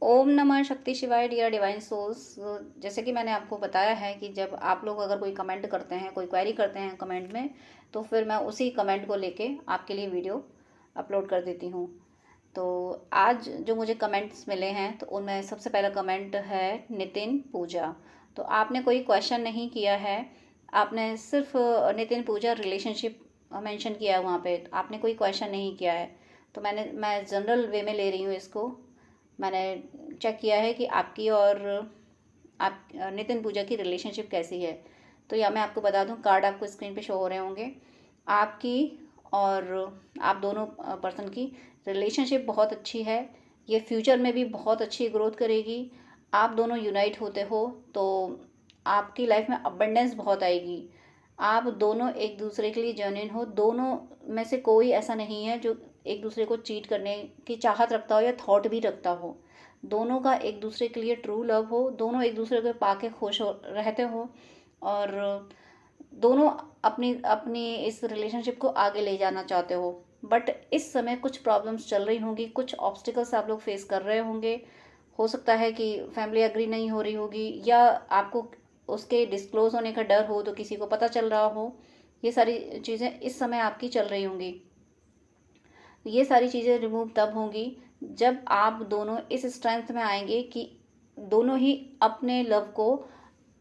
ओम नमः शक्ति शिवाय डियर डिवाइन सोल्स। जैसे कि मैंने आपको बताया है कि जब आप लोग अगर कोई कमेंट करते हैं, कोई क्वेरी करते हैं कमेंट में, तो फिर मैं उसी कमेंट को लेके आपके लिए वीडियो अपलोड कर देती हूँ। तो आज जो मुझे कमेंट्स मिले हैं तो उनमें सबसे पहला कमेंट है नितिन पूजा। तो आपने कोई क्वेश्चन नहीं किया है, आपने सिर्फ नितिन पूजा रिलेशनशिप मेंशन किया है वहाँ पे, आपने कोई क्वेश्चन नहीं किया है। तो मैं जनरल वे में ले रही हूँ इसको। मैंने चेक किया है कि आपकी और आप नितिन पूजा की रिलेशनशिप कैसी है। तो या मैं आपको बता दूं, कार्ड आपको स्क्रीन पे शो हो रहे होंगे। आपकी और आप दोनों पर्सन की रिलेशनशिप बहुत अच्छी है। ये फ्यूचर में भी बहुत अच्छी ग्रोथ करेगी। आप दोनों यूनाइट होते हो तो आपकी लाइफ में अबंडेंस बहुत आएगी। आप दोनों एक दूसरे के लिए जेन्युइन हो। दोनों में से कोई ऐसा नहीं है जो एक दूसरे को चीट करने की चाहत रखता हो या थॉट भी रखता हो। दोनों का एक दूसरे के लिए ट्रू लव हो, दोनों एक दूसरे को पाके खुश हो रहते हो और दोनों अपनी अपनी इस रिलेशनशिप को आगे ले जाना चाहते हो। बट इस समय कुछ प्रॉब्लम्स चल रही होंगी, कुछ ऑब्स्टिकल्स आप लोग फेस कर रहे होंगे। हो सकता है कि फैमिली एग्री नहीं हो रही होगी, या आपको उसके डिस्क्लोज होने का डर हो तो किसी को पता चल रहा हो। ये सारी चीज़ें इस समय आपकी चल रही होंगी। ये सारी चीज़ें रिमूव तब होंगी जब आप दोनों इस स्ट्रेंथ में आएंगे कि दोनों ही अपने लव को,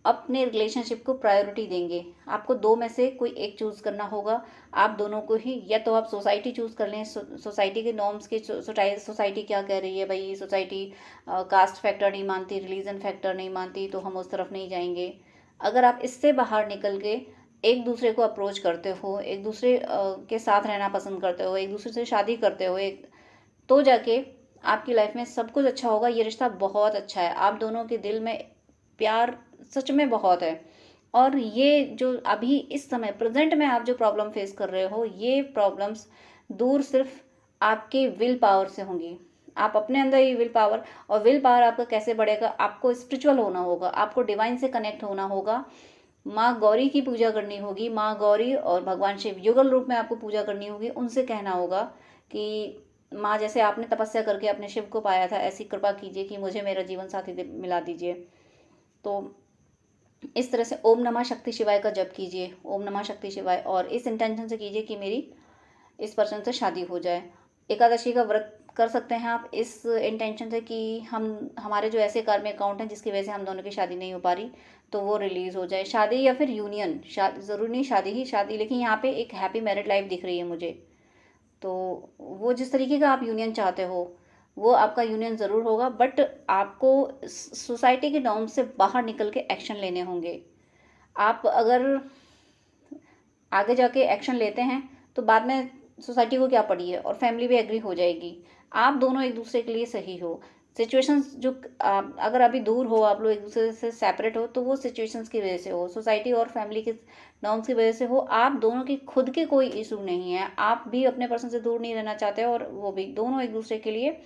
अपने रिलेशनशिप को प्रायोरिटी देंगे। आपको दो में से कोई एक चूज़ करना होगा। आप दोनों को ही, या तो आप सोसाइटी चूज़ कर लें, सोसाइटी के नॉर्म्स की, सोसाइटी क्या कह रही है भाई, सोसाइटी कास्ट फैक्टर नहीं मानती, रिलीजन फैक्टर नहीं मानती, तो हम उस तरफ नहीं जाएंगे। अगर आप इससे बाहर निकल के एक दूसरे को अप्रोच करते हो, एक दूसरे के साथ रहना पसंद करते हो, एक दूसरे से शादी करते हो, एक तो जाके आपकी लाइफ में सब कुछ अच्छा होगा। ये रिश्ता बहुत अच्छा है, आप दोनों के दिल में प्यार सच में बहुत है। और ये जो अभी इस समय प्रेजेंट में आप जो प्रॉब्लम फेस कर रहे हो, ये प्रॉब्लम्स दूर सिर्फ आपके विल पावर से होंगी। आप अपने अंदर ही विल पावर, और विल पावर आपका कैसे बढ़ेगा, आपको स्पिरिचुअल होना होगा, आपको डिवाइन से कनेक्ट होना होगा। माँ गौरी की पूजा करनी होगी। माँ गौरी और भगवान शिव युगल रूप में आपको पूजा करनी होगी। उनसे कहना होगा कि माँ, जैसे आपने तपस्या करके अपने शिव को पाया था, ऐसी कृपा कीजिए कि मुझे मेरा जीवन साथी मिला दीजिए। तो इस तरह से ओम नमः शक्ति शिवाय का जप कीजिए, ओम नमः शक्ति शिवाय, और इस इंटेंशन से कीजिए कि मेरी इस पर्सन से शादी हो जाए। एकादशी का व्रत कर सकते हैं आप इस इंटेंशन से कि हमारे जो ऐसे कार्मिक अकाउंट हैं जिसकी वजह से हम दोनों की शादी नहीं हो पा रही, तो वो रिलीज हो जाए। शादी या फिर यूनियन, ज़रूरी नहीं शादी ही शादी, लेकिन यहाँ पे एक हैप्पी मैरिड लाइफ दिख रही है मुझे। तो वो जिस तरीके का आप यूनियन चाहते हो वो आपका यूनियन ज़रूर होगा, बट आपको सोसाइटी के नॉर्म से बाहर निकल के एक्शन लेने होंगे। आप अगर आगे जाके एक्शन लेते हैं तो बाद में सोसाइटी को क्या पड़ी है, और फैमिली भी एग्री हो जाएगी। आप दोनों एक दूसरे के लिए सही हो। सिचुएशंस जो अगर अभी दूर हो, आप लोग एक दूसरे से सेपरेट हो, तो वो सिचुएशंस की वजह से हो, सोसाइटी और फैमिली के नॉर्म्स की वजह से हो। आप दोनों की खुद के कोई इशू नहीं है, आप भी अपने पर्सन से दूर नहीं रहना चाहते और वो भी। दोनों एक दूसरे के लिए,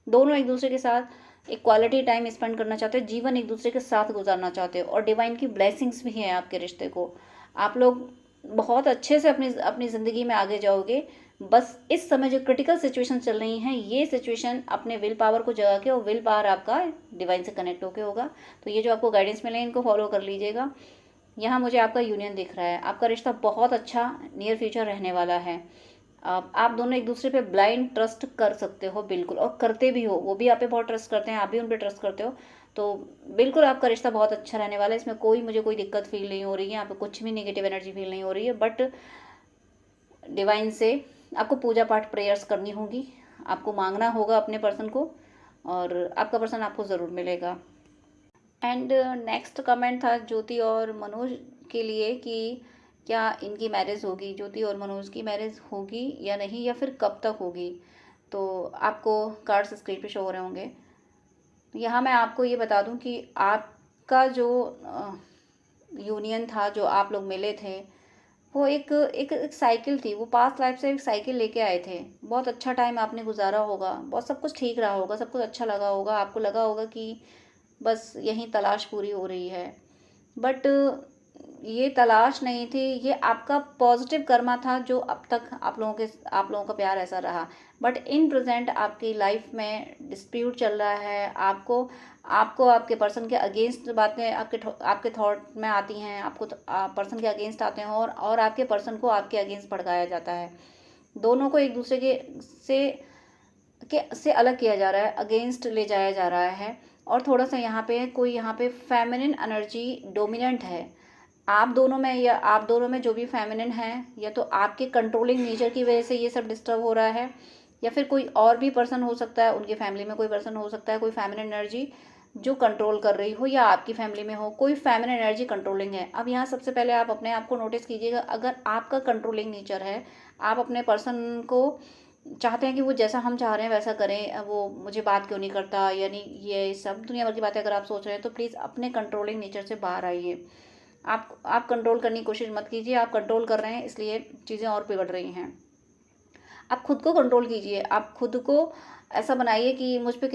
दोनों एक दूसरे के साथ एक क्वालिटी टाइम स्पेंड करना चाहते हो, जीवन एक दूसरे के साथ गुजारना चाहते हो, और डिवाइन की ब्लेसिंग्स भी हैं आपके रिश्ते को। आप लोग बहुत अच्छे से अपनी अपनी ज़िंदगी में आगे जाओगे। बस इस समय जो क्रिटिकल सिचुएशन चल रही हैं, ये सिचुएशन अपने विल पावर को जगा के, और विल पावर आपका डिवाइन से कनेक्ट होके होगा। तो ये जो आपको गाइडेंस मिले हैं, इनको फॉलो कर लीजिएगा। यहाँ मुझे आपका यूनियन दिख रहा है, आपका रिश्ता बहुत अच्छा नियर फ्यूचर रहने वाला है। आप दोनों एक दूसरे पे ब्लाइंड ट्रस्ट कर सकते हो, बिल्कुल, और करते भी हो। वो भी आप पे बहुत ट्रस्ट करते हैं, आप भी उन पे ट्रस्ट करते हो। तो बिल्कुल आपका रिश्ता बहुत अच्छा रहने वाला है। इसमें मुझे कोई दिक्कत फील नहीं हो रही है, यहाँ पे कुछ भी नेगेटिव एनर्जी फील नहीं हो रही है। बट डिवाइन से आपको पूजा पाठ प्रेयर्स करनी होगी, आपको मांगना होगा अपने पर्सन को, और आपका पर्सन आपको ज़रूर मिलेगा। एंड नेक्स्ट कमेंट था ज्योति और मनोज के लिए कि क्या इनकी मैरिज होगी, ज्योति और मनोज की मैरिज होगी या नहीं, या फिर कब तक होगी। तो आपको कार्ड्स स्क्रीन पे शो हो रहे होंगे। तो यहाँ मैं आपको ये बता दूं कि आपका जो यूनियन था, जो आप लोग मिले थे, वो एक साइकिल थी। वो पास्ट लाइफ से एक साइकिल लेके आए थे। बहुत अच्छा टाइम आपने गुजारा होगा, बहुत सब कुछ ठीक रहा होगा, सब कुछ अच्छा लगा होगा, आपको लगा होगा कि बस यहीं तलाश पूरी हो रही है। बट ये तलाश नहीं थी, ये आपका पॉजिटिव कर्मा था जो अब तक आप लोगों का प्यार ऐसा रहा। बट इन प्रेजेंट आपकी लाइफ में डिस्प्यूट चल रहा है, आपको आपको आपके पर्सन के अगेंस्ट बातें आपके थॉट में आती हैं, आपको पर्सन के अगेंस्ट आते हैं और आपके पर्सन को आपके अगेंस्ट भड़काया जाता है। दोनों को एक दूसरे से अलग किया जा रहा है, अगेंस्ट ले जाया जा रहा है। और थोड़ा सा यहाँ पे फेमिनिन एनर्जी डोमिनेंट है आप दोनों में, या आप दोनों में जो भी फेमिनिन है, या तो आपके कंट्रोलिंग नेचर की वजह से ये सब डिस्टर्ब हो रहा है, या फिर कोई और भी पर्सन हो सकता है, उनकी फैमिली में कोई पर्सन हो सकता है, कोई फेमिनिन एनर्जी जो कंट्रोल कर रही हो, या आपकी फैमिली में हो कोई फेमिनिन एनर्जी कंट्रोलिंग है। अब यहाँ सबसे पहले आप अपने आप को नोटिस कीजिएगा, अगर आपका कंट्रोलिंग नेचर है, आप अपने पर्सन को चाहते हैं कि वो जैसा हम चाह रहे हैं वैसा करें, वो मुझे बात क्यों नहीं करता, यानी ये सब दुनिया भर की बातें अगर आप सोच रहे हैं, तो प्लीज़ अपने कंट्रोलिंग नेचर से बाहर आइए। आप कंट्रोल करने की कोशिश मत कीजिए, आप कंट्रोल कर रहे हैं इसलिए चीज़ें और बिगड़ रही हैं। आप खुद को कंट्रोल कीजिए, आप खुद को ऐसा बनाइए कि मुझ पे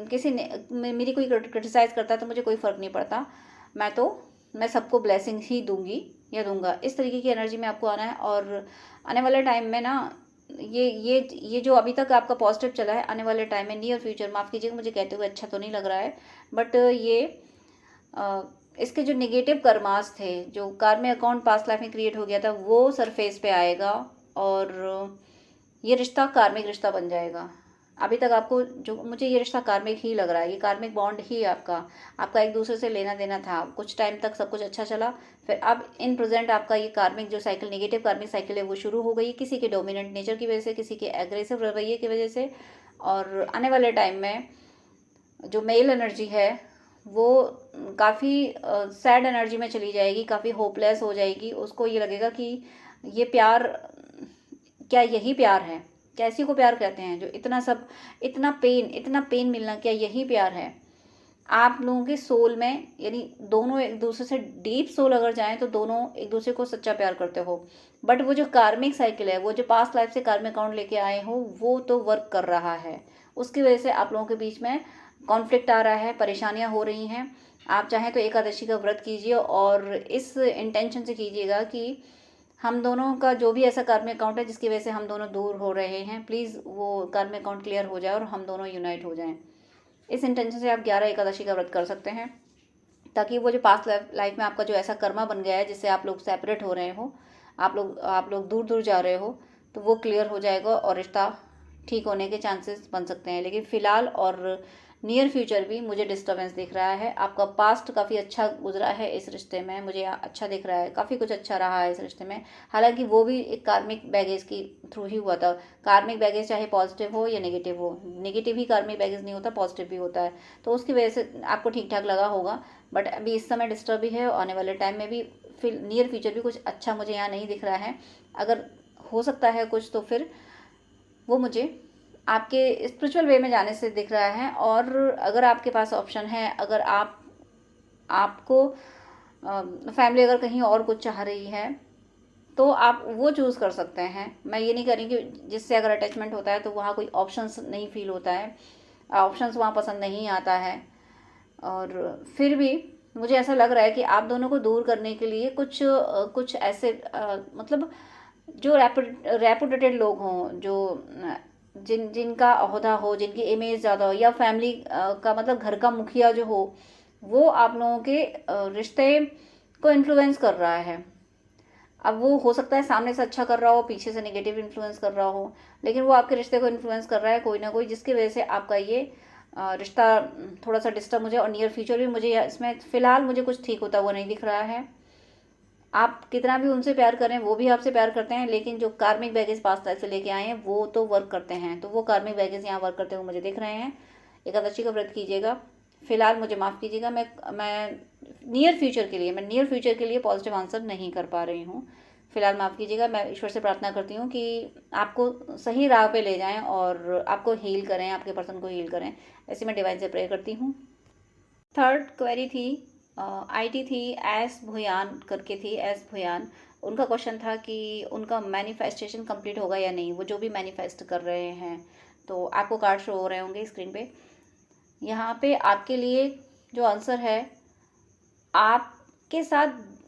किसी ने मेरी कोई क्रिटिसाइज़ करता है तो मुझे कोई फ़र्क नहीं पड़ता, मैं सबको ब्लेसिंग ही दूंगी या दूंगा। इस तरीके की एनर्जी में आपको आना है। और आने वाले टाइम में ना ये जो अभी तक आपका पॉजिटिव चला है, आने वाले टाइम में नियर फ्यूचर, माफ़ कीजिएगा मुझे कहते हुए अच्छा तो नहीं लग रहा है, बट इसके जो नेगेटिव कर्मास थे, जो कार्मिक अकाउंट पास्ट लाइफ में क्रिएट हो गया था, वो सरफेस पे आएगा और ये रिश्ता कार्मिक रिश्ता बन जाएगा। अभी तक आपको जो मुझे ये रिश्ता कार्मिक ही लग रहा है, ये कार्मिक बॉन्ड ही आपका एक दूसरे से लेना देना था। कुछ टाइम तक सब कुछ अच्छा चला, फिर अब इन प्रेजेंट आपका ये कार्मिक जो साइकिल, नेगेटिव कार्मिक साइकिल है, वो शुरू हो गई किसी के डोमिनेंट नेचर की वजह से, किसी के एग्रेसिव रवैये की वजह से। और आने वाले टाइम में जो मेल एनर्जी है वो काफ़ी सैड एनर्जी में चली जाएगी, काफ़ी होपलेस हो जाएगी। उसको ये लगेगा कि ये प्यार, क्या यही प्यार है? क्या इसी को प्यार कहते हैं? जो इतना पेन मिलना, क्या यही प्यार है? आप लोगों के सोल में, यानी दोनों एक दूसरे से डीप सोल अगर जाएं तो दोनों एक दूसरे को सच्चा प्यार करते हो। बट वो जो कार्मिक साइकिल है, वो जो पास्ट लाइफ से कार्मिक अकाउंट लेके आए हो, वो तो वर्क कर रहा है। उसकी वजह से आप लोगों के बीच में कॉन्फ्लिक्ट आ रहा है, परेशानियां हो रही हैं। आप चाहें तो एकादशी का व्रत कीजिए और इस इंटेंशन से कीजिएगा कि हम दोनों का जो भी ऐसा कार्मिक अकाउंट है जिसकी वजह से हम दोनों दूर हो रहे हैं, प्लीज़ वो कार्मिक अकाउंट क्लियर हो जाए और हम दोनों यूनाइट हो जाएं। इस इंटेंशन से आप 11 एकादशी का व्रत कर सकते हैं, ताकि वो जो पास्ट लाइफ में आपका जो ऐसा कर्मा बन गया है जिससे आप लोग सेपरेट हो रहे हो, आप लोग दूर दूर जा रहे हो, तो वो क्लियर हो जाएगा और रिश्ता ठीक होने के चांसेस बन सकते हैं। लेकिन फ़िलहाल और नियर फ्यूचर भी मुझे डिस्टर्बेंस दिख रहा है। आपका पास्ट काफ़ी अच्छा गुजरा है इस रिश्ते में, मुझे अच्छा दिख रहा है, काफ़ी कुछ अच्छा रहा है इस रिश्ते में। हालांकि वो भी एक कार्मिक बैगेज की थ्रू ही हुआ था। कार्मिक बैगेज चाहे पॉजिटिव हो या नेगेटिव हो, नेगेटिव ही कार्मिक बैगेज नहीं होता, पॉजिटिव भी होता है, तो उसकी वजह से आपको ठीक ठाक लगा होगा। बट अभी इस समय डिस्टर्ब भी है, आने वाले टाइम में भी, फिर नियर फ्यूचर भी कुछ अच्छा मुझे यहाँ नहीं दिख रहा है। अगर हो सकता है कुछ, तो फिर वो मुझे आपके स्पिरिचुअल वे में जाने से दिख रहा है। और अगर आपके पास ऑप्शन है, अगर आपको फैमिली अगर कहीं और कुछ चाह रही है, तो आप वो चूज़ कर सकते हैं। मैं ये नहीं कह रही कि जिससे अगर अटैचमेंट होता है तो वहाँ कोई ऑप्शंस नहीं फील होता है, ऑप्शंस वहाँ पसंद नहीं आता है। और फिर भी मुझे ऐसा लग रहा है कि आप दोनों को दूर करने के लिए कुछ ऐसे मतलब जो रेपुटेटेड लोग हों, जो जिनका ओहदा हो, जिनकी इमेज ज़्यादा हो, या फैमिली का मतलब घर का मुखिया जो हो, वो आप लोगों के रिश्ते को इन्फ्लुएंस कर रहा है। अब वो हो सकता है सामने से अच्छा कर रहा हो, पीछे से नेगेटिव इन्फ्लुएंस कर रहा हो, लेकिन वो आपके रिश्ते को इन्फ्लुएंस कर रहा है कोई ना कोई, जिसकी वजह से आपका ये रिश्ता थोड़ा सा डिस्टर्ब मुझे, और नियर फ्यूचर भी मुझे इसमें फ़िलहाल मुझे कुछ ठीक होता हुआ नहीं दिख रहा है। आप कितना भी उनसे प्यार करें, वो भी आपसे प्यार करते हैं, लेकिन जो कार्मिक बैगेज पास्ट लाइफ से लेके आए हैं वो तो वर्क करते हैं, तो वो कार्मिक बैगेज यहाँ वर्क करते हुए मुझे दिख रहे हैं। एकादशी का व्रत कीजिएगा। फिलहाल मुझे माफ़ कीजिएगा, मैं नियर फ्यूचर के लिए पॉजिटिव आंसर नहीं कर पा रही हूँ। फिलहाल माफ़ कीजिएगा। मैं ईश्वर से प्रार्थना करती हूँ कि आपको सही राह पे ले जाएं और आपको हील करें, आपके पर्सन को हील करें। ऐसे मैं डिवाइन से प्रे करती हूँ। थर्ड क्वेरी थी, आईडी थी एस भुयान करके थी, एस भुयान। उनका क्वेश्चन था कि उनका मैनिफेस्टेशन कंप्लीट होगा या नहीं, वो जो भी मैनिफेस्ट कर रहे हैं। तो आपको कार्ड शो हो रहे होंगे स्क्रीन पे। यहाँ पे आपके लिए जो आंसर है, आपके साथ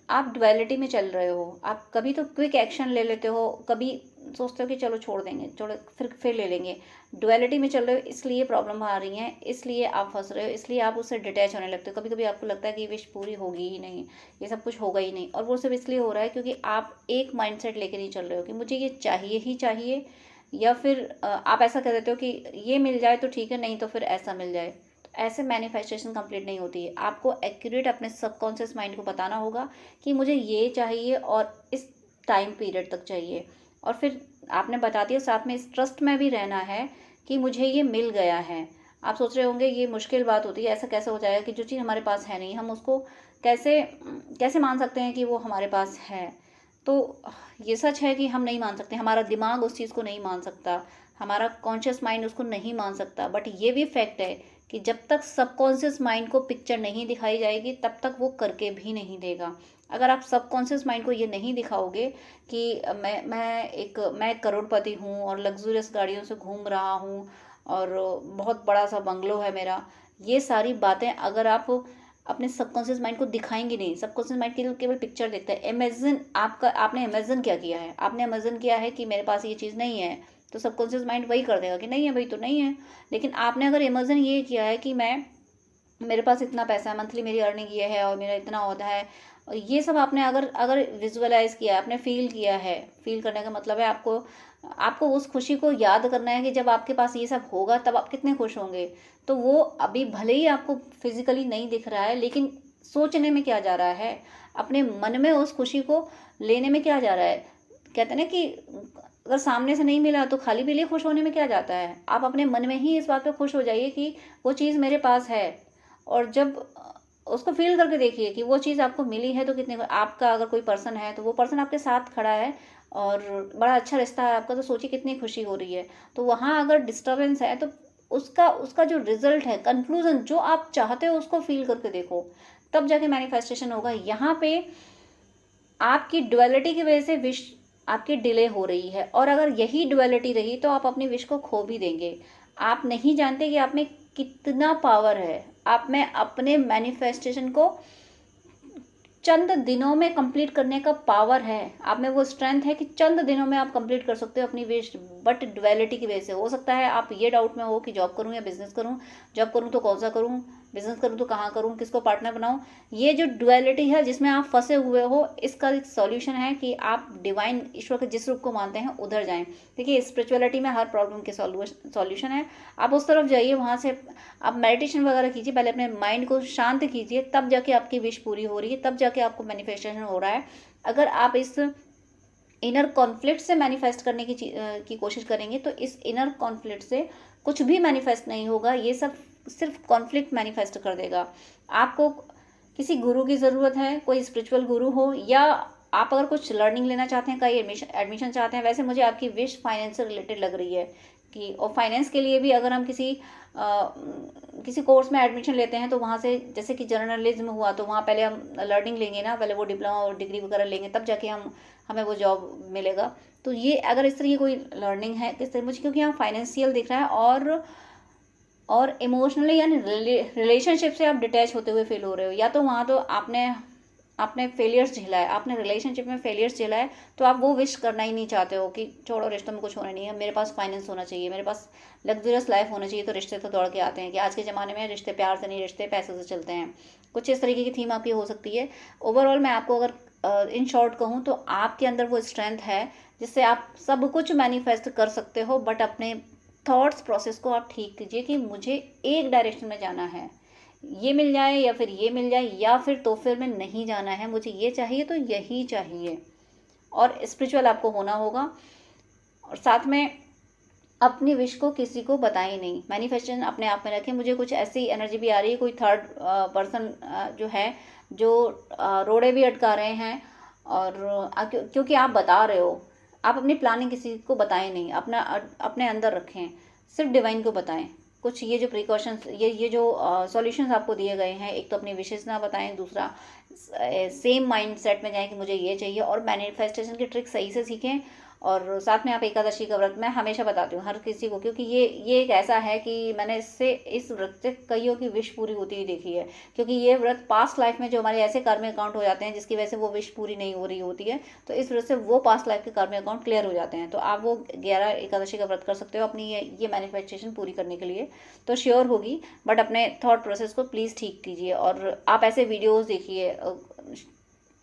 आप डुअलिटी में चल रहे हो। आप कभी तो क्विक एक्शन ले लेते हो, कभी सोचते हो कि चलो छोड़ देंगे, छोड़ फिर ले लेंगे। डुअलिटी में चल रहे हो, इसलिए प्रॉब्लम आ रही है, इसलिए आप फंस रहे हो, इसलिए आप उससे डिटैच होने लगते हो। कभी कभी आपको लगता है कि ये विश पूरी होगी ही नहीं, ये सब कुछ होगा ही नहीं, और वो सिर्फ इसलिए हो रहा है क्योंकि आप एक माइंडसेट लेके नहीं चल रहे हो कि मुझे ये चाहिए ही चाहिए, या फिर आप ऐसा कह देते हो कि ये मिल जाए तो ठीक है, नहीं तो फिर ऐसा मिल जाए। ऐसे मैनिफेस्टेशन कंप्लीट नहीं होती है। आपको एक्यूरेट अपने सबकॉन्शियस माइंड को बताना होगा कि मुझे ये चाहिए और इस टाइम पीरियड तक चाहिए, और फिर आपने बता दिया, साथ में इस ट्रस्ट में भी रहना है कि मुझे ये मिल गया है। आप सोच रहे होंगे ये मुश्किल बात होती है, ऐसा कैसे हो जाएगा कि जो चीज़ हमारे पास है नहीं, हम उसको कैसे कैसे मान सकते हैं कि वो हमारे पास है। तो ये सच है कि हम नहीं मान सकते, हमारा दिमाग उस चीज़ को नहीं मान सकता, हमारा कॉन्शियस माइंड उसको नहीं मान सकता। बट ये भी फैक्ट है कि जब तक सबकॉन्शियस माइंड को पिक्चर नहीं दिखाई जाएगी तब तक वो करके भी नहीं देगा। अगर आप सबकॉन्शियस माइंड को ये नहीं दिखाओगे कि मैं एक करोड़पति हूँ और लग्जूरियस गाड़ियों से घूम रहा हूँ और बहुत बड़ा सा बंगलो है मेरा, ये सारी बातें अगर आप अपने सबकॉन्शियस माइंड को दिखाएंगे नहीं, सबकॉन्शियस माइंड केवल पिक्चर देखता है। इमेजिन आपने इमेजिन क्या किया है, आपने इमेजिन किया है कि मेरे पास ये चीज़ नहीं है, तो सबकॉन्शियस माइंड वही कर देगा कि नहीं है भाई, तो नहीं है। लेकिन आपने अगर इमेजिन ये किया है कि मेरे पास इतना पैसा है, मंथली मेरी अर्निंग ये है और मेरा इतना होता है, और ये सब आपने अगर विजुअलाइज किया है, आपने फील किया है, फील करने का मतलब है आपको उस खुशी को याद करना है कि जब आपके पास ये सब होगा तब आप कितने खुश होंगे। तो वो अभी भले ही आपको फिजिकली नहीं दिख रहा है, लेकिन सोचने में क्या जा रहा है, अपने मन में उस खुशी को लेने में क्या जा रहा है। कहते हैं ना कि अगर सामने से नहीं मिला तो खाली पीली खुश होने में क्या जाता है। आप अपने मन में ही इस बात पे खुश हो जाइए कि वो चीज़ मेरे पास है, और जब उसको फील करके देखिए कि वो चीज़ आपको मिली है तो कितने, आपका अगर कोई पर्सन है तो वो पर्सन आपके साथ खड़ा है और बड़ा अच्छा रिश्ता है आपका, तो सोचिए कितनी खुशी हो रही है। तो वहाँ अगर डिस्टर्बेंस है तो उसका जो रिजल्ट है, कंक्लूजन जो आप चाहते हो उसको फील करके देखो, तब जाके मैनिफेस्टेशन होगा। यहाँ पे आपकी डुअलिटी की वजह से विश आपकी डिले हो रही है, और अगर यही डुअलिटी रही तो आप अपनी विश को खो भी देंगे। आप नहीं जानते कि आप में कितना पावर है, आप में अपने मैनिफेस्टेशन को चंद दिनों में कंप्लीट करने का पावर है, आप में वो स्ट्रेंथ है कि चंद दिनों में आप कंप्लीट कर सकते हो अपनी विश। बट डुअलिटी की वजह से हो सकता है आप ये डाउट में हो कि जॉब करूं या बिजनेस करूं, जॉब करूं तो कौन सा करूं, बिजनेस करूं तो कहाँ करूं, किसको पार्टनर बनाऊं। ये जो डुअलिटी है जिसमें आप फंसे हुए हो, इसका एक सॉल्यूशन है कि आप डिवाइन ईश्वर के जिस रूप को मानते हैं उधर जाएं। देखिए स्पिरिचुअलिटी में हर प्रॉब्लम के सॉल्यूशन है, आप उस तरफ जाइए, वहाँ से आप मेडिटेशन वगैरह कीजिए, पहले अपने माइंड को शांत कीजिए, तब जाके आपकी विश पूरी हो रही है, तब जाके आपको मैनिफेस्टेशन हो रहा है। अगर आप इस इनर कॉन्फ्लिक्ट से मैनिफेस्ट करने की कोशिश करेंगे तो इस इनर कॉन्फ्लिक्ट से कुछ भी मैनिफेस्ट नहीं होगा, ये सब सिर्फ कॉन्फ्लिक्ट मैनिफेस्ट कर देगा। आपको किसी गुरु की ज़रूरत है, कोई स्पिरिचुअल गुरु हो, या आप अगर कुछ लर्निंग लेना चाहते हैं, कहीं एडमिशन चाहते हैं। वैसे मुझे आपकी विश फाइनेंस से रिलेटेड लग रही है कि, और फाइनेंस के लिए भी अगर हम किसी कोर्स में एडमिशन लेते हैं तो वहाँ से, जैसे कि जर्नलिज्म हुआ तो वहाँ पहले हम लर्निंग लेंगे ना, पहले वो डिप्लोमा और डिग्री वगैरह लेंगे, तब जाके हमें वो जॉब मिलेगा। तो ये अगर इस तरह की कोई लर्निंग है, किस तरह, मुझे क्योंकि यहाँ फाइनेंशियल दिख रहा है और इमोशनली यानी रिलेशनशिप से आप डिटैच होते हुए फील हो रहे हो, या तो वहाँ तो आपने फेलियर्स झेला है, आपने रिलेशनशिप में फेलियर्स झेला है, तो आप वो विश करना ही नहीं चाहते हो कि छोड़ो रिश्तों में कुछ होना नहीं है, मेरे पास फाइनेंस होना चाहिए, मेरे पास लग्जरियस लाइफ होना चाहिए, तो रिश्ते तो दौड़ के आते हैं कि आज के ज़माने में रिश्ते प्यार से नहीं, रिश्ते पैसे से चलते हैं। कुछ इस तरीके की थीम आपकी हो सकती है। ओवरऑल मैं आपको अगर इन शॉर्ट कहूँ तो आपके अंदर वो स्ट्रेंथ है जिससे आप सब कुछ मैनिफेस्ट कर सकते हो, बट अपने थॉट्स प्रोसेस को आप ठीक कीजिए कि मुझे एक डायरेक्शन में जाना है, ये मिल जाए या फिर ये मिल जाए, या फिर में नहीं जाना है, मुझे ये चाहिए तो यही चाहिए। और स्पिरिचुअल आपको होना होगा, और साथ में अपनी विश को किसी को बताएं नहीं, मैनिफेस्टेशन अपने आप में रखें। मुझे कुछ ऐसी एनर्जी भी आ रही है, कोई थर्ड पर्सन जो है जो रोड़े भी अटका रहे हैं, और क्योंकि आप बता रहे हो, आप अपनी प्लानिंग किसी को बताएं नहीं, अपने अंदर रखें, सिर्फ डिवाइन को बताएं। कुछ ये जो प्रिकॉशंस, ये जो सॉल्यूशंस आपको दिए गए हैं, एक तो अपनी विशेष ना बताएं, दूसरा सेम माइंड सेट में जाएं कि मुझे ये चाहिए, और मैनिफेस्टेशन की ट्रिक सही से सीखें, और साथ में आप एकादशी का व्रत, मैं हमेशा बताती हूँ हर किसी को, क्योंकि ये एक ऐसा है कि मैंने इस व्रत से कईयों की विश पूरी होती हुई देखी है। क्योंकि ये व्रत पास्ट लाइफ में जो हमारे ऐसे कर्म अकाउंट हो जाते हैं जिसकी वजह से वो विश पूरी नहीं हो रही होती है, तो इस व्रत से वो पास्ट लाइफ के कर्म अकाउंट क्लियर हो जाते हैं। तो आप वो 11 एकादशी का व्रत कर सकते हो अपनी ये मैनिफेस्टेशन पूरी करने के लिए, तो श्योर होगी। बट अपने थॉट प्रोसेस को प्लीज़ ठीक कीजिए, और आप ऐसे वीडियोज़ देखिए,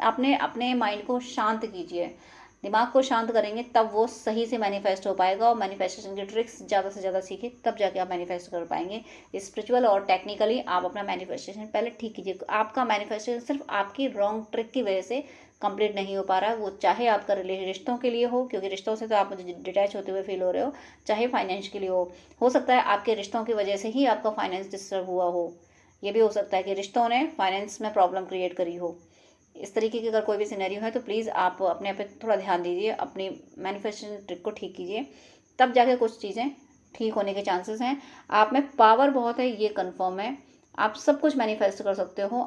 आपने अपने माइंड को शांत कीजिए, दिमाग को शांत करेंगे तब वो सही से मैनिफेस्ट हो पाएगा। और मैनिफेस्टेशन की ट्रिक्स ज़्यादा से ज़्यादा सीखिए, तब जाके आप मैनिफेस्ट कर पाएंगे। स्पिरिचुअल और टेक्निकली आप अपना मैनिफेस्टेशन पहले ठीक कीजिए। आपका मैनिफेस्टेशन सिर्फ आपकी रॉन्ग ट्रिक की वजह से कंप्लीट नहीं हो पा रहा है, वो चाहे आपका रिश्तों के लिए हो, क्योंकि रिश्तों से तो आप डिटैच होते हुए फील हो रहे हो, चाहे फाइनेंस के लिए हो सकता है आपके रिश्तों की वजह से ही आपका फाइनेंस डिस्टर्ब हुआ हो। ये भी हो सकता है कि रिश्तों ने फाइनेंस में प्रॉब्लम क्रिएट करी हो। इस तरीके की अगर कोई भी सिनेरियो है तो प्लीज़ आप अपने आप पे थोड़ा ध्यान दीजिए, अपनी मैनिफेस्टेशन ट्रिक को ठीक कीजिए, तब जाके कुछ चीज़ें ठीक होने के चांसेस हैं। आप में पावर बहुत है, ये कंफर्म है, आप सब कुछ मैनिफेस्ट कर सकते हो।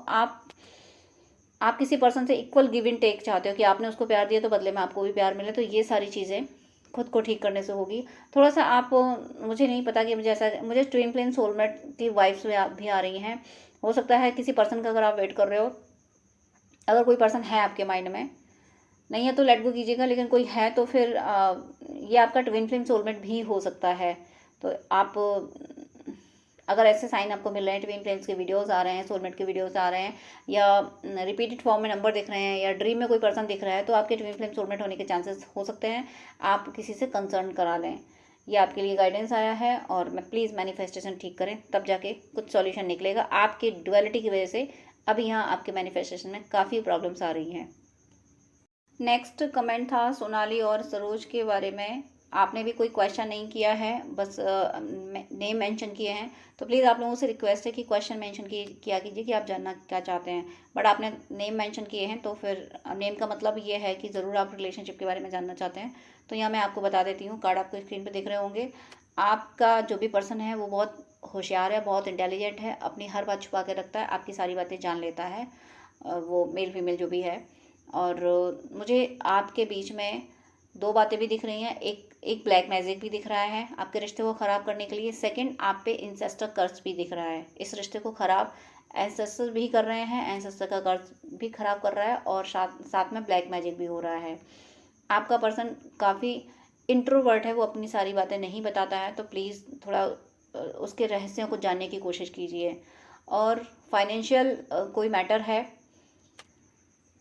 आप किसी पर्सन से इक्वल गिव एंड टेक चाहते हो कि आपने उसको प्यार दिया तो बदले में आपको भी प्यार मिले, तो ये सारी चीज़ें खुद को ठीक करने से होगी। थोड़ा सा आप, मुझे नहीं पता कि मुझे ट्विन फ्लेम सोलमेट की वाइब्स भी आ रही हैं। हो सकता है किसी पर्सन का अगर आप वेट कर रहे हो, अगर कोई पर्सन है आपके माइंड में, नहीं है तो लेट गो कीजिएगा, लेकिन कोई है तो फिर ये आपका ट्विन फ्लेम सोलमेट भी हो सकता है। तो आप अगर ऐसे साइन आपको मिल रहे हैं, ट्विन फ्लेम्स के वीडियोस आ रहे हैं, सोलमेट के वीडियोस आ रहे हैं, या रिपीटेड फॉर्म में नंबर दिख रहे हैं, या ड्रीम में कोई पर्सन दिख रहा है, तो आपके ट्विन फ्लेम सोलमेट होने के चांसेस हो सकते हैं। आप किसी से कंसर्न करा लें, ये आपके लिए गाइडेंस आया है। और मैं प्लीज़ मैनिफेस्टेशन ठीक करें, तब जाके कुछ सॉल्यूशन निकलेगा। आपकी डुअलिटी की वजह से अभी यहाँ आपके मैनिफेस्टेशन में काफ़ी प्रॉब्लम्स आ रही हैं। नेक्स्ट कमेंट था सोनाली और सरोज के बारे में। आपने भी कोई क्वेश्चन नहीं किया है, बस नेम मेंशन किए हैं, तो प्लीज़ आप लोगों से रिक्वेस्ट है कि क्वेश्चन मेंशन किया कीजिए कि आप जानना क्या चाहते हैं। बट आपने नेम मेंशन किए हैं, तो फिर नेम का मतलब ये है कि ज़रूर आप रिलेशनशिप के बारे में जानना चाहते हैं। तो यहाँ मैं आपको बता देती हूँ, कार्ड आपको स्क्रीन पर दिख रहे होंगे। आपका जो भी पर्सन है वो बहुत होशियार है, बहुत इंटेलिजेंट है, अपनी हर बात छुपा के रखता है, आपकी सारी बातें जान लेता है, वो मेल फीमेल जो भी है। और मुझे आपके बीच में दो बातें भी दिख रही हैं। एक ब्लैक मैजिक भी दिख रहा है आपके रिश्ते को ख़राब करने के लिए। सेकंड, आप पे इंसेस्टर कर्ज भी दिख रहा है। इस रिश्ते को ख़राब एंसेस्टर भी कर रहे हैं, एंसेस्टर का कर्ज भी ख़राब कर रहा है, और साथ में ब्लैक मैजिक भी हो रहा है। आपका पर्सन काफ़ी इंट्रोवर्ट है, वो अपनी सारी बातें नहीं बताता है, तो प्लीज़ थोड़ा उसके रहस्यों को जानने की कोशिश कीजिए। और फाइनेंशियल कोई मैटर है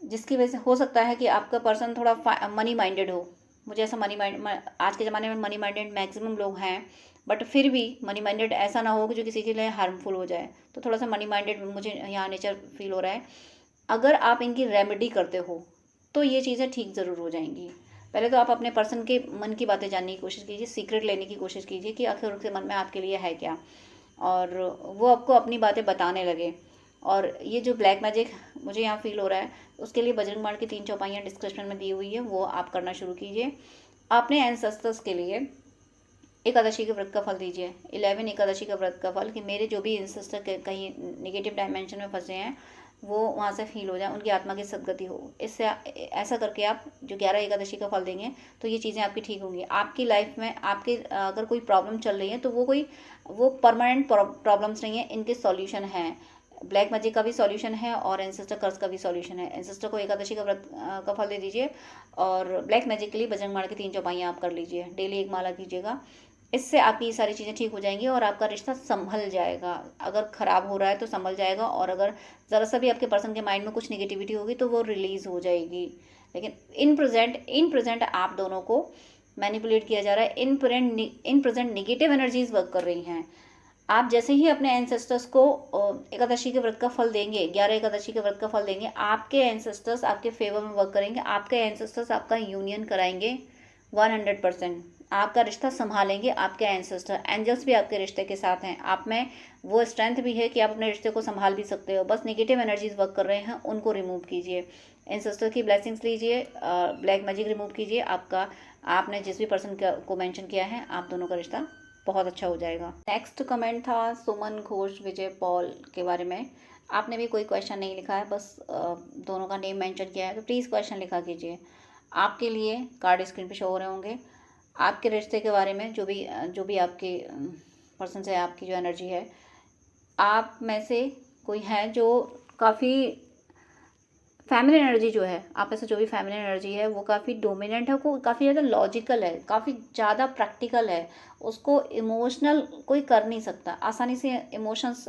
जिसकी वजह से हो सकता है कि आपका पर्सन थोड़ा मनी माइंडेड हो। मुझे ऐसा आज के ज़माने में मनी माइंडेड मैक्सिमम लोग हैं, बट फिर भी मनी माइंडेड ऐसा ना हो कि जो किसी के लिए हार्मफुल हो जाए। तो थोड़ा सा मनी माइंडेड मुझे यहाँ नेचर फील हो रहा है। अगर आप इनकी रेमेडी करते हो तो ये चीज़ें ठीक ज़रूर हो जाएंगी। पहले तो आप अपने पर्सन के मन की बातें जानने की कोशिश कीजिए, सीक्रेट लेने की कोशिश कीजिए कि आखिर उसके मन में आपके लिए है क्या, और वो आपको अपनी बातें बताने लगे। और ये जो ब्लैक मैजिक मुझे यहाँ फील हो रहा है, उसके लिए बजरंग बाण की 3 चौपाइयाँ डिस्क्रिप्शन में दी हुई है, वो आप करना शुरू कीजिए। अपने एंसेस्टर्स के लिए एकादशी के व्रत का फल दीजिए, 11 एकादशी का व्रत का फल, कि मेरे जो भी एंसेस्टर कहीं नेगेटिव डायमेंशन में फंसे हैं वो वहाँ से फील हो जाए, उनकी आत्मा की सदगति हो। इससे ऐसा करके आप जो 11 एकादशी का फल देंगे तो ये चीज़ें आपकी ठीक होंगी। आपकी लाइफ में आपके अगर कोई प्रॉब्लम चल रही है तो वो परमानेंट प्रॉब्लम्स नहीं है, इनके सॉल्यूशन हैं। ब्लैक मैजिक का भी सॉल्यूशन है और एंसेस्टर कर्ज का भी सॉल्यूशन है। एंसेस्टर को एकादशी का व्रत का फल दे दीजिए, और ब्लैक मैजिक के लिए बजरंग बाण की 3 चौपाइयाँ आप कर लीजिए, डेली एक माला कीजिएगा। इससे आपकी ये सारी चीज़ें ठीक हो जाएंगी और आपका रिश्ता संभल जाएगा। अगर ख़राब हो रहा है तो संभल जाएगा, और अगर ज़रा सा भी आपके पर्सन के माइंड में कुछ नेगेटिविटी होगी तो वो रिलीज़ हो जाएगी। लेकिन इन प्रेजेंट आप दोनों को मैनिपुलेट किया जा रहा है। In present negative energies work कर रही हैं। आप जैसे ही अपने एंसेस्टर्स को एकादशी के व्रत का फल देंगे, 11 एकादशी के व्रत का फल देंगे, आपके एंसेस्टर्स आपके फेवर में वर्क करेंगे। आपके एंसेस्टर्स आपका यूनियन कराएंगे 100%। आपका रिश्ता संभालेंगे आपके एंसेस्टर। एंजल्स भी आपके रिश्ते के साथ हैं। आप में वो स्ट्रेंथ भी है कि आप अपने रिश्ते को संभाल भी सकते हो। बस नेगेटिव एनर्जीज वर्क कर रहे हैं, उनको रिमूव कीजिए, एंसेस्टर की ब्लेसिंग्स लीजिए, ब्लैक मैजिक रिमूव कीजिए। आपने जिस भी पर्सन को मेंशन किया है, आप दोनों का रिश्ता बहुत अच्छा हो जाएगा। नेक्स्ट कमेंट था सुमन घोष विजय पॉल के बारे में। आपने भी कोई क्वेश्चन नहीं लिखा है, बस दोनों का नेम मेंशन किया है, तो प्लीज़ क्वेश्चन लिखा कीजिए। आपके लिए कार्ड स्क्रीन पे शो हो रहे होंगे। आपके रिश्ते के बारे में जो भी आपके पर्सन से आपकी जो एनर्जी है, आप में से कोई है जो काफ़ी फैमिली एनर्जी जो है, आप में से जो भी फैमिली एनर्जी है वो काफ़ी डोमिनेंट है, वो काफ़ी ज़्यादा लॉजिकल है, काफ़ी ज़्यादा प्रैक्टिकल है। उसको इमोशनल कोई कर नहीं सकता, आसानी से इमोशंस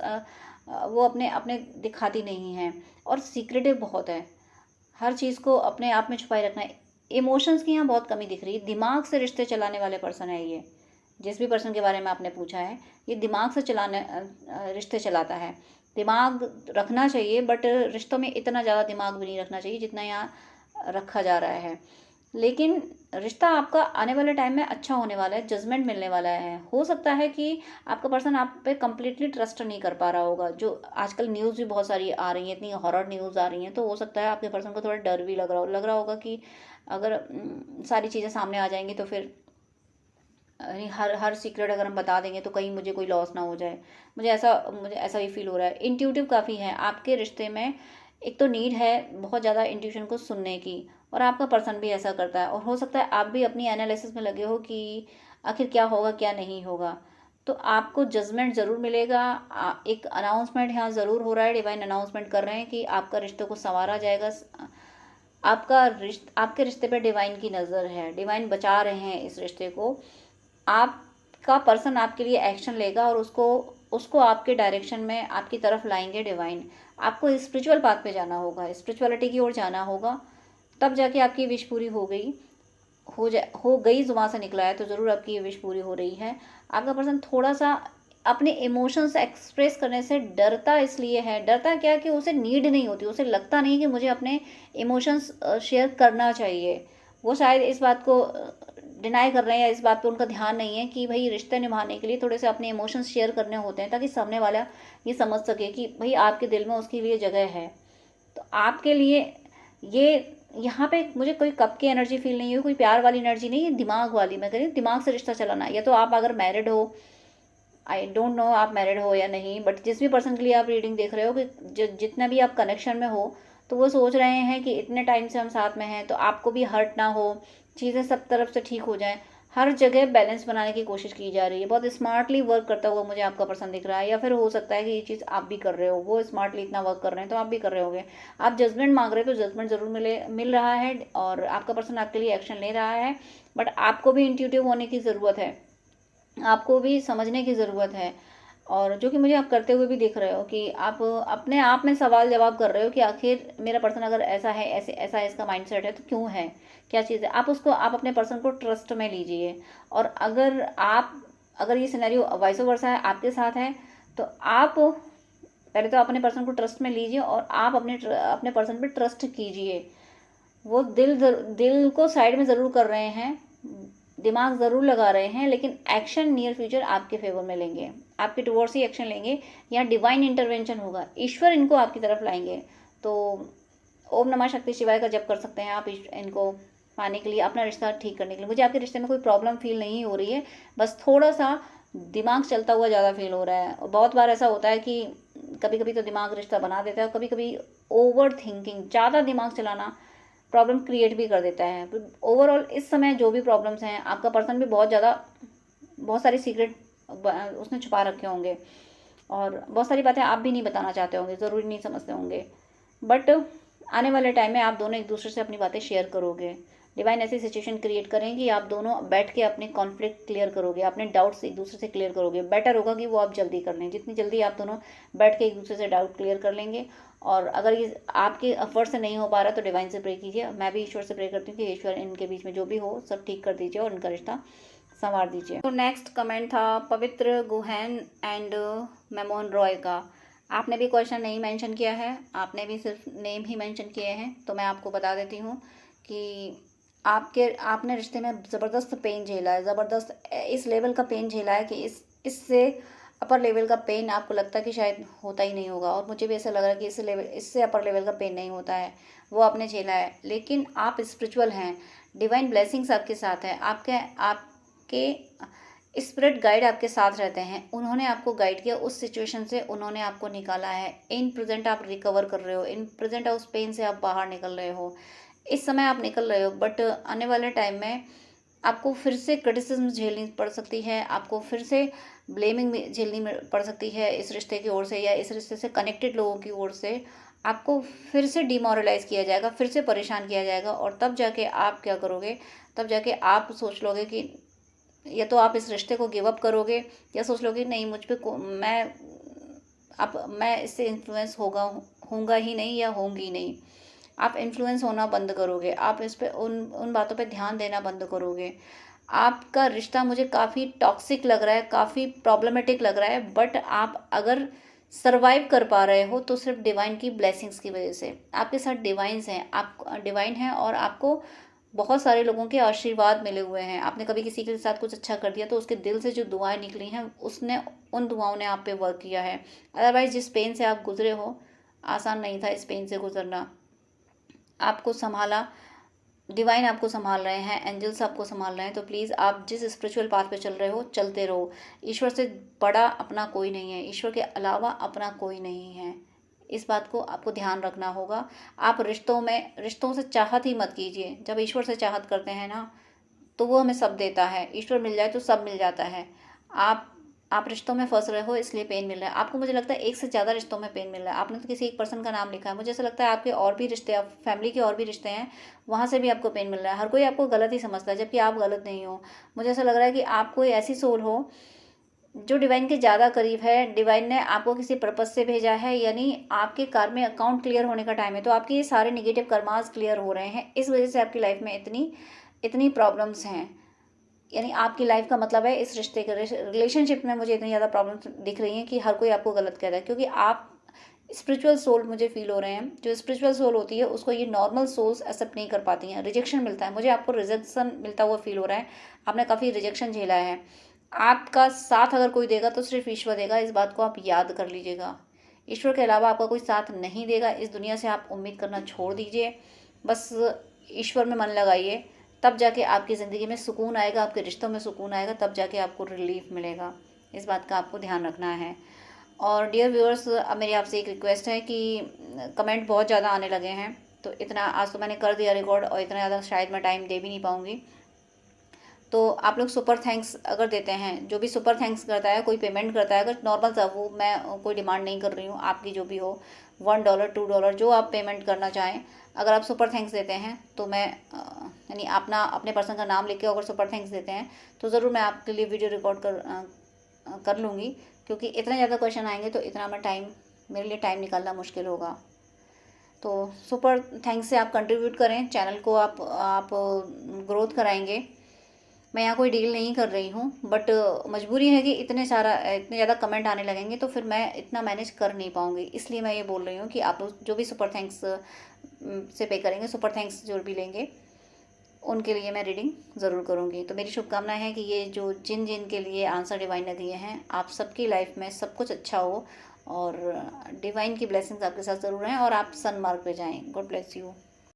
वो अपने अपने दिखाती नहीं है, और सीक्रेटिव बहुत है। हर चीज़ को अपने आप में छुपाए रखना है। इमोशंस की यहाँ बहुत कमी दिख रही है। दिमाग से रिश्ते चलाने वाले पर्सन है ये। जिस भी पर्सन के बारे में आपने पूछा है, ये दिमाग से रिश्ते चलाता है। दिमाग रखना चाहिए, बट रिश्तों में इतना ज़्यादा दिमाग भी नहीं रखना चाहिए जितना यहाँ रखा जा रहा है। लेकिन रिश्ता आपका आने वाले टाइम में अच्छा होने वाला है, जजमेंट मिलने वाला है। हो सकता है कि आपका पर्सन आप पे कम्प्लीटली ट्रस्ट नहीं कर पा रहा होगा। जो आजकल न्यूज़ भी बहुत सारी आ रही हैं, इतनी हॉरर न्यूज़ आ रही हैं, तो हो सकता है आपके पर्सन को थोड़ा डर भी लग रहा होगा कि अगर सारी चीज़ें सामने आ जाएंगी तो फिर हर सीक्रेट अगर हम बता देंगे तो कहीं मुझे कोई लॉस ना हो जाए। मुझे ऐसा ही फील हो रहा है। इंट्यूटिव काफ़ी है आपके रिश्ते में। एक तो नीड है बहुत ज़्यादा इंट्यूशन को सुनने की, और आपका पर्सन भी ऐसा करता है। और हो सकता है आप भी अपनी एनालिसिस में लगे हो कि आखिर क्या होगा क्या नहीं होगा। तो आपको जजमेंट ज़रूर मिलेगा। एक अनाउंसमेंट यहाँ ज़रूर हो रहा है, डिवाइन अनाउंसमेंट कर रहे हैं कि आपका रिश्ते को संवारा जाएगा। आपके रिश्ते पे डिवाइन की नज़र है, डिवाइन बचा रहे हैं इस रिश्ते को। आपका पर्सन आपके लिए एक्शन लेगा और उसको आपके डायरेक्शन में आपकी तरफ लाएंगे डिवाइन। आपको स्पिरिचुअल पाथ पे जाना होगा, स्पिरिचुअलिटी की ओर जाना होगा, तब जाके आपकी विश पूरी हो गई जुबान से निकला है तो ज़रूर आपकी ये विश पूरी हो रही है। आपका पर्सन थोड़ा सा अपने इमोशंस एक्सप्रेस करने से डरता इसलिए है। डरता क्या कि उसे नीड नहीं होती, उसे लगता नहीं कि मुझे अपने इमोशंस शेयर करना चाहिए। वो शायद इस बात को डिनाई कर रहे हैं, या इस बात पे उनका ध्यान नहीं है कि भाई रिश्ते निभाने के लिए थोड़े से अपने इमोशंस शेयर करने होते हैं, ताकि सामने वाला ये समझ सके कि भाई आपके दिल में उसके लिए जगह है। तो आपके लिए ये यहाँ पे मुझे कोई कप की एनर्जी फील नहीं हुई, कोई प्यार वाली एनर्जी नहीं है, दिमाग वाली। मैं कह रही हूँ दिमाग से रिश्ता चलाना। या तो आप अगर मैरिड हो, आई डोंट नो आप मैरिड हो या नहीं, बट जिस भी पर्सन के लिए आप रीडिंग देख रहे हो कि जितना भी आप कनेक्शन में हो, तो वो सोच रहे हैं कि इतने टाइम से हम साथ में हैं तो आपको भी हर्ट ना हो, चीज़ें सब तरफ से ठीक हो जाएं। हर जगह बैलेंस बनाने की कोशिश की जा रही है। बहुत स्मार्टली वर्क करता हुआ मुझे आपका पर्सन दिख रहा है। या फिर हो सकता है कि ये चीज़ आप भी कर रहे हो, वो स्मार्टली इतना वर्क कर रहे हैं तो आप भी कर रहे होगे। आप जजमेंट मांग रहे हो तो जजमेंट ज़रूर मिल रहा है, और आपका पर्सन आपके लिए एक्शन ले रहा है। बट आपको भी इंट्यूटिव होने की ज़रूरत है, आपको भी समझने की ज़रूरत है। और जो कि मुझे आप करते हुए भी दिख रहे हो कि आप अपने आप में सवाल जवाब कर रहे हो कि आखिर मेरा पर्सन अगर ऐसा है, ऐसा इसका माइंडसेट है तो क्यों है, क्या चीज़ है। आप अपने पर्सन को ट्रस्ट में लीजिए। और अगर ये सिनेरियो वाइस वर्सा है, आपके साथ है, तो आप पहले तो अपने पर्सन को ट्रस्ट में लीजिए और आप अपने पर्सन पे ट्रस्ट कीजिए। वो दिल को साइड में ज़रूर कर रहे हैं, दिमाग ज़रूर लगा रहे हैं, लेकिन एक्शन नियर फ्यूचर आपके फेवर में लेंगे, आपके टुवर्ड्स ही एक्शन लेंगे। या डिवाइन इंटरवेंशन होगा, ईश्वर इनको आपकी तरफ लाएंगे। तो ओम नमः शक्ति शिवाय का जप कर सकते हैं आप इनको पाने के लिए, अपना रिश्ता ठीक करने के लिए। मुझे आपके रिश्ते में कोई प्रॉब्लम फील नहीं हो रही है, बस थोड़ा सा दिमाग चलता हुआ ज़्यादा फील हो रहा है। और बहुत बार ऐसा होता है कि कभी कभी तो दिमाग रिश्ता बना देता है, और कभी कभी ओवर थिंकिंग, ज़्यादा दिमाग चलाना प्रॉब्लम क्रिएट भी कर देता है। तो ओवरऑल इस समय जो भी प्रॉब्लम्स हैं, आपका पर्सन भी बहुत सारी सीक्रेट उसने छुपा रखे होंगे, और बहुत सारी बातें आप भी नहीं बताना चाहते होंगे, ज़रूरी नहीं समझते होंगे। बट आने वाले टाइम में आप दोनों एक दूसरे से अपनी बातें शेयर करोगे। डिवाइन ऐसी सिचुएशन क्रिएट करें कि आप दोनों बैठ के अपने कॉन्फ्लिक्ट क्लियर करोगे, अपने डाउट्स एक दूसरे से क्लियर करोगे। बेटर होगा कि वो आप जल्दी कर लें, जितनी जल्दी आप दोनों बैठ के एक दूसरे से डाउट क्लियर कर लेंगे। और अगर ये आपके एफर्ट से नहीं हो पा रहा तो डिवाइन से प्रे कीजिए। मैं भी ईश्वर से प्रे करती हूँ कि ईश्वर इनके बीच में जो भी हो सब ठीक कर दीजिए और इनका रिश्ता संवार दीजिए। तो नेक्स्ट कमेंट था पवित्र गुहैन एंड मेमोन रॉय का। आपने भी क्वेश्चन नहीं मेंशन किया है, आपने भी सिर्फ नेम ही मेंशन किए हैं। तो मैं आपको बता देती हूँ कि आपने रिश्ते में ज़बरदस्त पेन झेला है, ज़बरदस्त इस लेवल का पेन झेला है कि इससे अपर लेवल का पेन आपको लगता है कि शायद होता ही नहीं होगा। और मुझे भी ऐसा लग रहा है कि इससे अपर लेवल का पेन नहीं होता है, वो आपने झेला है। लेकिन आप स्पिरिचुअल हैं, डिवाइन ब्लेसिंग्स आपके साथ है, आपके स्पिरिट गाइड आपके साथ रहते हैं। उन्होंने आपको गाइड किया, उस सिचुएशन से उन्होंने आपको निकाला है। इन प्रेजेंट आप रिकवर कर रहे हो, इन प्रेजेंट उस पेन से आप बाहर निकल रहे हो। इस समय आप निकल रहे हो, बट आने वाले टाइम में आपको फिर से क्रिटिसिज्म झेलनी पड़ सकती है, आपको फिर से ब्लेमिंग में झेलनी पड़ सकती है इस रिश्ते की ओर से, या इस रिश्ते से कनेक्टेड लोगों की ओर से आपको फिर से डिमोरलाइज किया जाएगा, फिर से परेशान किया जाएगा। और तब जाके आप क्या करोगे, तब जाके आप सोच लोगे कि या तो आप इस रिश्ते को गिव अप करोगे, या सोच लोगे नहीं मुझ पे मैं इससे इन्फ्लुएंस होऊंगा ही नहीं या होंगी नहीं। आप इन्फ्लुएंस होना बंद करोगे, आप इस पे उन बातों पे ध्यान देना बंद करोगे। आपका रिश्ता मुझे काफ़ी टॉक्सिक लग रहा है, काफ़ी प्रॉब्लमेटिक लग रहा है, बट आप अगर सर्वाइव कर पा रहे हो तो सिर्फ डिवाइन की ब्लेसिंग्स की वजह से। आपके साथ डिवाइंस हैं, आप डिवाइन हैं, और आपको बहुत सारे लोगों के आशीर्वाद मिले हुए हैं। आपने कभी किसी के साथ कुछ अच्छा कर दिया तो उसके दिल से जो दुआएं निकली हैं, उसने उन दुआओं ने आप पे वर्क किया है। अदरवाइज जिस पेन से आप गुजरे हो, आसान नहीं था इस पेन से गुजरना। आपको संभाला, डिवाइन आपको संभाल रहे हैं, एंजल्स आपको संभाल रहे हैं। तो प्लीज़ आप जिस स्पिरिचुअल पाथ पे चल रहे हो चलते रहो। ईश्वर से बड़ा अपना कोई नहीं है, ईश्वर के अलावा अपना कोई नहीं है। इस बात को आपको ध्यान रखना होगा। आप रिश्तों से चाहत ही मत कीजिए। जब ईश्वर से चाहत करते हैं ना, तो वो हमें सब देता है। ईश्वर मिल जाए तो सब मिल जाता है। आप रिश्तों में फंस रहे हो इसलिए पेन मिल रहा है आपको। मुझे लगता है एक से ज़्यादा रिश्तों में पेन मिल रहा है। आपने तो किसी एक पर्सन का नाम लिखा है, मुझे ऐसा लगता है आपके और भी रिश्ते, आप फैमिली के और भी रिश्ते हैं, वहाँ से भी आपको पेन मिल रहा है। हर कोई आपको गलत ही समझता है, जबकि आप गलत नहीं हो। मुझे ऐसा लग रहा है कि आप कोई ऐसी सोल हो जो डिवाइन के ज़्यादा करीब है। डिवाइन ने आपको किसी पर्पज से भेजा है, यानी आपके कार्मिक अकाउंट क्लियर होने का टाइम है। तो आपके ये सारे निगेटिव कर्मास क्लियर हो रहे हैं, इस वजह से आपकी लाइफ में इतनी प्रॉब्लम्स हैं। यानी आपकी लाइफ का मतलब है इस रिश्ते के रिलेशनशिप में मुझे इतनी ज़्यादा प्रॉब्लम्स दिख रही हैं कि हर कोई आपको गलत कह रहा है, क्योंकि आप स्पिरिचुअल सोल मुझे फील हो रहे हैं। जो स्पिरिचुअल सोल होती है उसको ये नॉर्मल सोल्स एक्सेप्ट नहीं कर पाती हैं, रिजेक्शन मिलता है। मुझे आपको रिजेक्शन मिलता हुआ फील हो रहा है। आपने काफ़ी रिजेक्शन झेला है। आपका साथ अगर कोई देगा तो सिर्फ ईश्वर देगा, इस बात को आप याद कर लीजिएगा। ईश्वर के अलावा आपका कोई साथ नहीं देगा। इस दुनिया से आप उम्मीद करना छोड़ दीजिए, बस ईश्वर में मन लगाइए, तब जाके आपकी ज़िंदगी में सुकून आएगा, आपके रिश्तों में सुकून आएगा, तब जाके आपको रिलीफ मिलेगा। इस बात का आपको ध्यान रखना है। और डियर व्यूअर्स, अब मेरी आपसे एक रिक्वेस्ट है कि कमेंट बहुत ज़्यादा आने लगे हैं, तो इतना आज तो मैंने कर दिया रिकॉर्ड, और इतना ज़्यादा शायद मैं टाइम दे भी नहीं पाऊँगी। तो आप लोग सुपर थैंक्स अगर देते हैं, जो भी सुपर थैंक्स करता है, कोई पेमेंट करता है, अगर नॉर्मल सा, वो मैं कोई डिमांड नहीं कर रही हूँ आपकी, जो भी हो, $1 $2 जो आप पेमेंट करना चाहें, अगर आप सुपर थैंक्स देते हैं तो मैं यानी अपने पर्सन का नाम लिख के अगर सुपर थैंक्स देते हैं तो ज़रूर मैं आपके लिए वीडियो रिकॉर्ड कर लूँगी, क्योंकि इतने ज़्यादा क्वेश्चन आएंगे तो इतना मेरे लिए टाइम निकालना मुश्किल होगा। तो सुपर थैंक्स से आप कंट्रीब्यूट करें, चैनल को आप ग्रोथ कराएंगे। मैं यहाँ कोई डील नहीं कर रही हूँ, बट मजबूरी है कि इतने ज़्यादा कमेंट आने लगेंगे तो फिर मैं इतना मैनेज कर नहीं पाऊँगी। इसलिए मैं ये बोल रही हूँ कि आप लोग जो भी सुपर थैंक्स से पे करेंगे, सुपर थैंक्स जो भी लेंगे, उनके लिए मैं रीडिंग ज़रूर करूँगी। तो मेरी शुभकामनाएं है कि ये जो जिन के लिए आंसर डिवाइन ने दिए हैं, आप सबकी लाइफ में सब कुछ अच्छा हो, और डिवाइन की ब्लेसिंग्स आपके साथ ज़रूर हैं, और आप सन मार्ग पे जाएँ। God bless you.